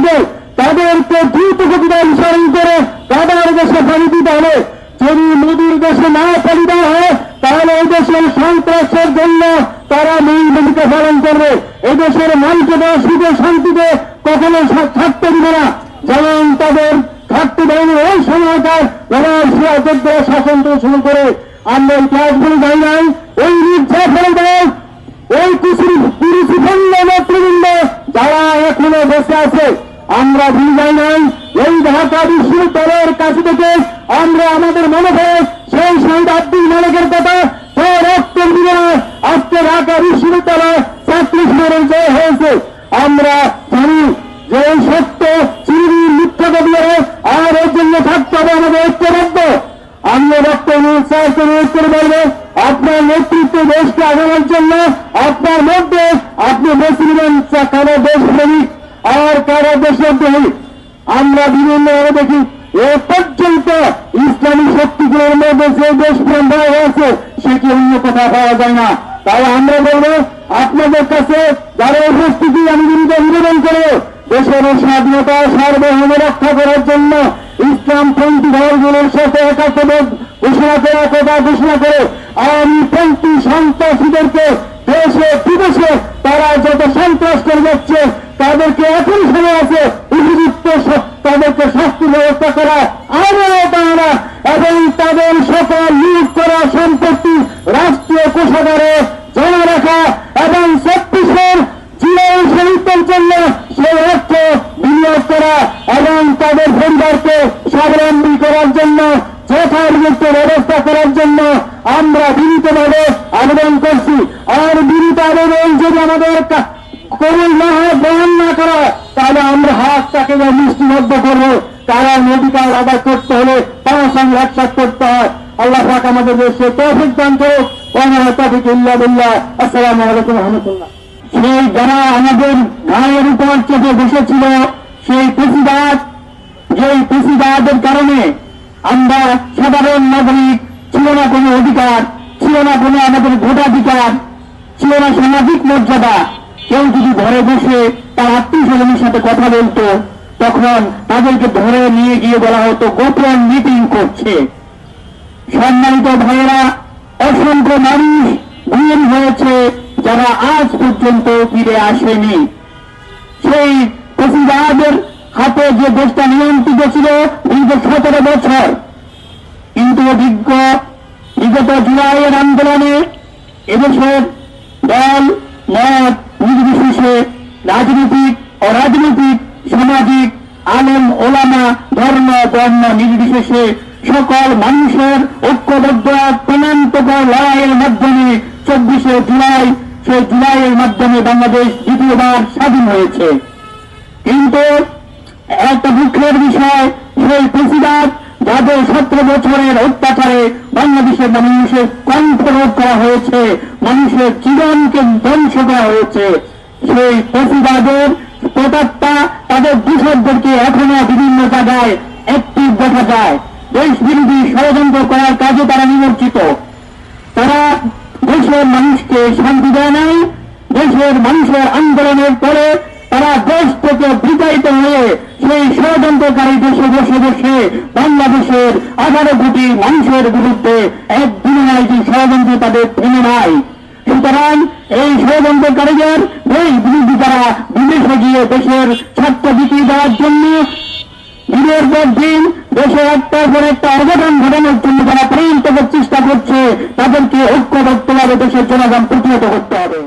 থাকে তাদেরকে দ্রুত গতিতে অনুসরণ করে তাদের দেশে পাড়ি দিতে হবে। যদি মোদীর দেশে না পাড়ি দেওয়া হয় তাহলে এই দেশের সন্ত্রাসের জন্য তারা মূল ভূমিকা পালন করবে। এই দেশের মানুষকে সুখে শান্তিতে কখনো থাকতে দিবে না। যেমন তাদের থাকতে দেয়নি ওই সময়কার সিরাজউদ্দৌলা শাসন থেকে শুরু করে আমরা ইতিহাসগুলো যাই নাই। ওই মির্জা ফখরুদ্দিন, ওই কুরুচিপূর্ণ নেতৃবৃন্দ যারা এখনো বসে আছে আমরা ভুলে যাই নাই। এই ঢাকা বিশ্ববিদ্যালয়ের কাছে থেকে আমরা আমাদের মনে হয় সেই শহীদ আব্দুল মালিকের কথা রক্তের বিনিময়ে আজকে ঢাকা বিশ্ববিদ্যালয় ছাত্র শিবিরের জয় হয়েছে। আমরা জানি যে এই সত্য চিরদিন মিথ্যাকে দিয়ে আর এর জন্য থাকতে হবে আমাদের ঐক্যবদ্ধ। আমরা বক্তব্য করে বলবো আপনার নেতৃত্ব দেশকে আগানোর জন্য আপনার মধ্যে আপনি মুসলিম কারো দেশপ্রেমিক আর কারো দেশদ্রোহী আমরা বিভিন্নভাবে দেখি। এ পর্যন্ত ইসলামী শক্তিগুলোর মধ্যে যে দেশপ্রেম দেওয়া হয়েছে সেটি অন্য কোথাও পাওয়া যায় না। তাই আমরা বলবো আপনাদের কাছে যারা উপস্থিতি আমি নিবেদন করব দেশের স্বাধীনতা সার্বভৌম রক্ষা করার জন্য ইসলামপন্থী দলগুলোর সাথে একাত্মবোধ ঘোষণা করার কথা ঘোষণা করে আওয়ামীপন্থী সন্ত্রাসীদেরকে দেশে বিদেশে তারা যত সন্ত্রাস করে যাচ্ছে তাদেরকে এখন সময় আছে উপযুক্ত তাদেরকে শাস্তি ব্যবস্থা করা আরো এবং তাদের সকল নিয়োগ করা সম্পত্তি রাষ্ট্রীয় কোষাগারে জমা রাখা এবং 26-এর জুলাই শহীদদের জন্য সেই অর্থ বিনিয়োগ করা এবং তাদের পরিবারকে স্বাবলম্বী করার জন্য যথাযথ ব্যবস্থা করার জন্য আমরা বিনীতভাবে আবেদন করছি। আর বিনীত আবেদন যদি আমাদের কবুল না হয়, গ্রহণ না করা, তাহলে আমরা হাতটাকে মুষ্টিবদ্ধ করবো। কারণ অধিকার আদায় করতে হলে তার সঙ্গে একসাথ করতে হয়। আল্লাহ পাক আমাদের দেশে তৌফিক দান করুক। তৌফিক ইল্লা বিল্লাহ। আসসালামু আলাইকুম ওয়া রাহমাতুল্লাহ। সেই যারা আমাদের গায়ের উপর চেপে বসেছিল সেই পেশিবাদ, যেই পেশিবাদের কারণে আমরা সাধারণ নাগরিক ছিল না কোনো অধিকার, ছিল না কোনো আমাদের ভোটাধিকার, ছিল না সামাজিক মর্যাদা। কেউ যদি ঘরে বসে তার আত্মীয় স্বজনের সাথে কথা বলতো তখন তাদেরকে ধরে নিয়ে গিয়ে বলা হতো গোপন মিটিং করছে। সম্মানিত ভাইয়েরা, অসংখ্য মানুষ গুম হয়েছে যারা আজ পর্যন্ত ফিরে আসেনি। সেই পেশিবাদের হাতে যে দেশটা নিয়ন্ত্রিত ছিল দীর্ঘ 17 বছর, কিন্তু বিগত জুলাইয়ের আন্দোলনে এদেশের দল মত নির্বিশেষে রাজনৈতিক অরাজনৈতিক সামাজিক আলেম ওলামা ধর্ম বর্ণ নির্বিশেষে সকল মানুষের ঐক্যবদ্ধ প্রাণান্তকর লড়াইয়ের মাধ্যমে 24শে জুলাই সেই জুলাইয়ের মাধ্যমে বাংলাদেশ দ্বিতীয়বার স্বাধীন হয়েছে। কিন্তু একটা দুঃখের বিষয়, সেই পেশিবাদ যাদের 17 বছরের অত্যাচারে বাংলাদেশের মানুষের কণ্ঠরোধ করা হয়েছে, মানুষের জীবনকে ধ্বংস করা হয়েছে, সেই পেশিবাদের প্রতাপটা তাদের দূষকদেরকে এখনো বিভিন্ন জায়গায় অ্যাক্টিভ দেখা যায়। দেশ বিরোধী ষড়যন্ত্র করার কাজে তারা নিমজ্জিত। তারা দেশের মানুষকে শান্তি দেয় নাই। দেশের মানুষের আন্দোলনের পরে তারা দেশ থেকে বিতাড়িত হয়ে সেই ষড়যন্ত্রকারী দেশে বসে বসে বাংলাদেশের 18 কোটি মানুষের বিরুদ্ধে একদিনে যে ষড়যন্ত্র তাদের থেমে নাই। সুতরাং এই ষড়যন্ত্রকারীদের দেশ বিরোধী তারা বিদেশে গিয়ে দেশের স্বার্থ বিক্রি দেওয়ার জন্য দিনের পর দিন দেশে একটার পর একটা অবদান ঘটানোর জন্য যারা প্রাণান্তক চেষ্টা করছে তাদেরকে ঐক্যবদ্ধভাবে দেশের জনগণ প্রতিহত করতে হবে।